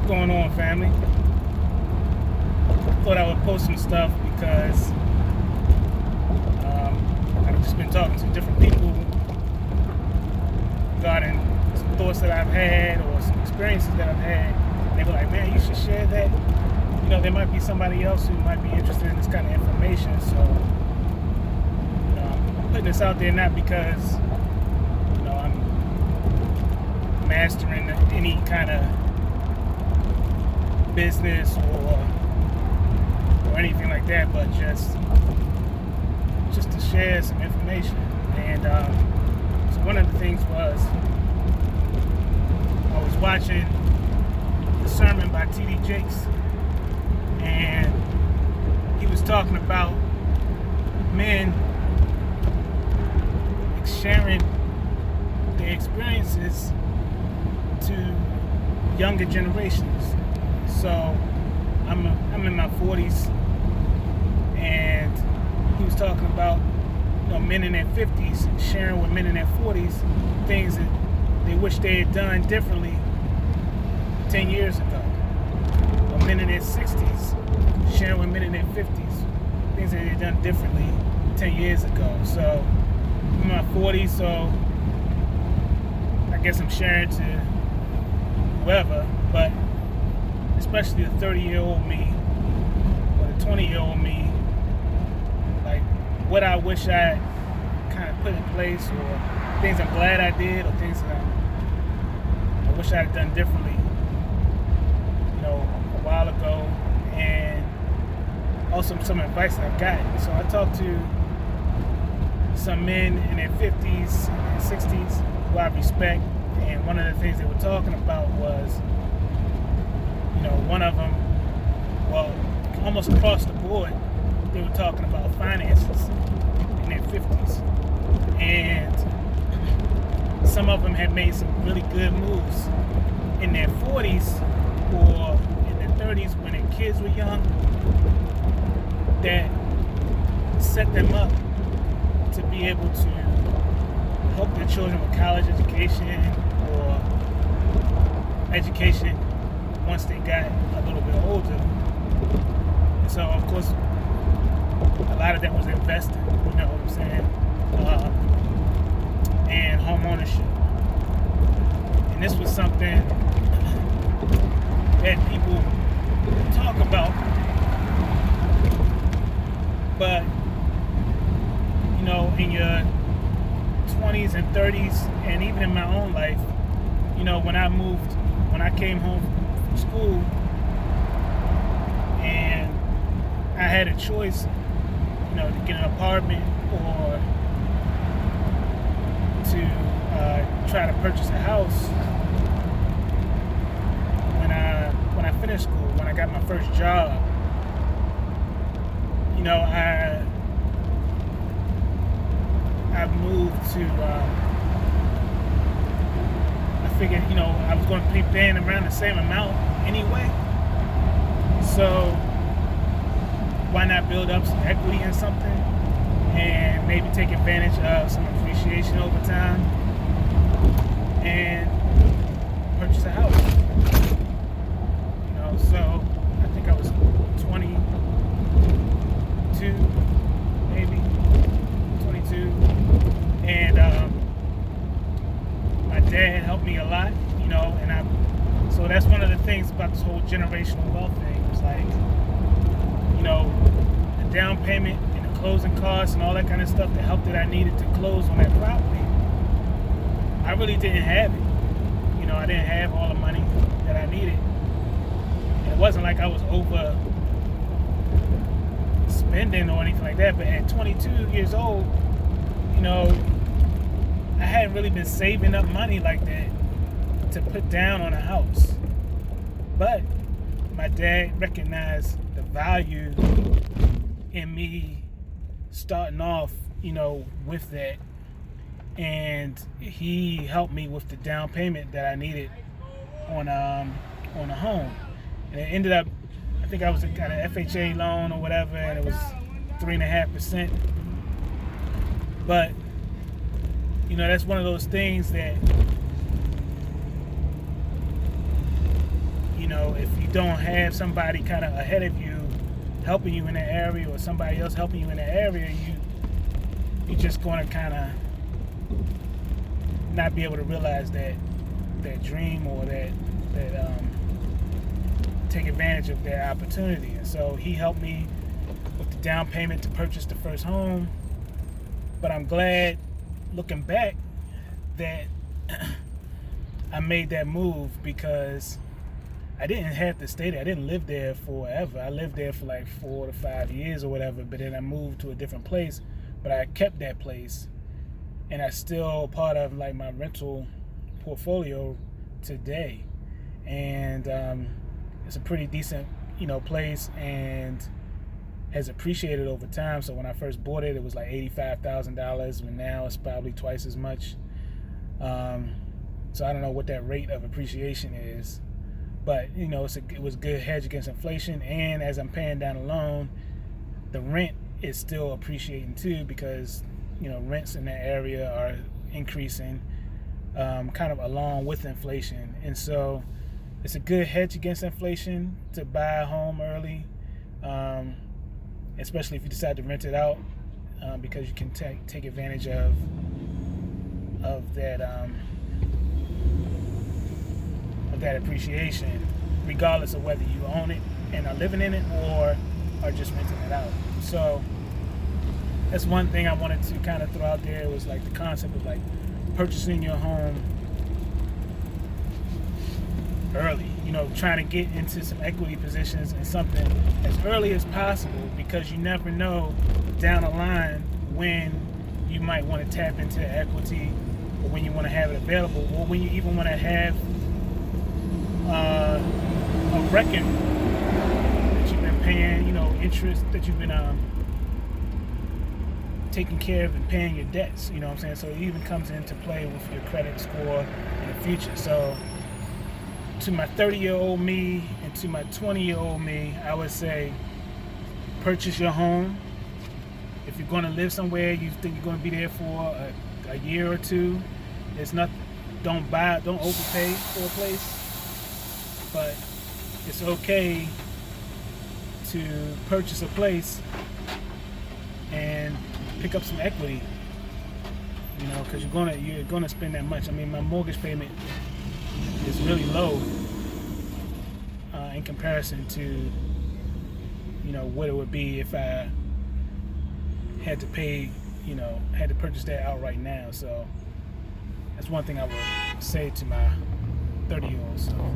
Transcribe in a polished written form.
going on, family? Thought I would post some stuff because I've just been talking to different people regarding some thoughts that I've had or some experiences that I've had. And they were like, man, you should share that. You know, there might be somebody else who might be interested in this kind of information. So, I'm putting this out there not because, I'm mastering any kind of business or anything like that, but just to share some information. And so one of the things was I was watching the sermon by T.D. Jakes, and he was talking about men sharing their experiences to younger generations. So I'm in my 40s, and he was talking about men in their 50s sharing with men in their 40s things that they wish they had done differently 10 years ago. Or men in their 60s sharing with men in their 50s things that they had done differently 10 years ago. So I'm in my 40s, so I guess I'm sharing to whoever, but especially the 30-year-old me or the 20-year-old me, like what I wish I kind of put in place, or things I'm glad I did, or things that I wish I had done differently, a while ago, and also some advice that I've gotten. So I talked to some men in their 50s and 60s who I respect, and one of the things they were talking about was, one of them, well, almost across the board, they were talking about finances in their 50s. And some of them had made some really good moves in their 40s or in their 30s when their kids were young that set them up to be able to help their children with college education or education once they got a little bit older. So, of course, a lot of that was invested, you know what I'm saying, and home ownership. And this was something that people talk about, but, in your 20s and 30s, and even in my own life, when I came home from school and I had a choice, to get an apartment or to try to purchase a house. When I finished school, when I got my first job, I moved to, I figured, I was going to be paying around the same amount anyway. So why not build up some equity in something and maybe take advantage of some appreciation over time and purchase a house? So I think I was 22, maybe 22, and my dad helped me a lot, so that's one of the things about this whole generational wealth thing. It's like, the down payment and the closing costs and all that kind of stuff, the help that I needed to close on that property, I really didn't have it. I didn't have all the money that I needed. And it wasn't like I was over spending or anything like that, but at 22 years old, I hadn't really been saving up money like that to put down on a house. But my dad recognized the value in me starting off, with that. And he helped me with the down payment that I needed on a home. And it ended up, I think I got an FHA loan or whatever, and it was 3.5%. But, that's one of those things that, don't have somebody kind of ahead of you helping you in that area, or somebody else helping you in that area, you're just going to kind of not be able to realize that dream, or that take advantage of that opportunity. And so he helped me with the down payment to purchase the first home. But I'm glad, looking back, that I made that move, because I didn't have to stay there. I didn't live there forever. I lived there for like 4 to 5 years or whatever, but then I moved to a different place. But I kept that place, and I still part of like my rental portfolio today. And it's a pretty decent, place, and has appreciated over time. So when I first bought it, it was like $85,000, and now it's probably twice as much. So I don't know what that rate of appreciation is, but it was a good hedge against inflation. And as I'm paying down a loan, the rent is still appreciating too, because rents in that area are increasing kind of along with inflation. And so it's a good hedge against inflation to buy a home early, especially if you decide to rent it out, because you can take advantage of that appreciation, regardless of whether you own it and are living in it, or are just renting it out. So that's one thing I wanted to kind of throw out there, was like the concept of like purchasing your home early, trying to get into some equity positions and something as early as possible, because you never know down the line when you might want to tap into equity, or when you want to have it available, or when you even want to have a record that you've been paying, interest, that you've been taking care of and paying your debts, what I'm saying? So it even comes into play with your credit score in the future. So to my 30-year-old me and to my 20-year-old me, I would say purchase your home. If you're going to live somewhere, you think you're going to be there for a year or two, don't overpay for a place. But it's okay to purchase a place and pick up some equity, because you're gonna spend that much. I mean, my mortgage payment is really low in comparison to what it would be if I had to pay, had to purchase that outright now. So that's one thing I would say to my 30-year-old self.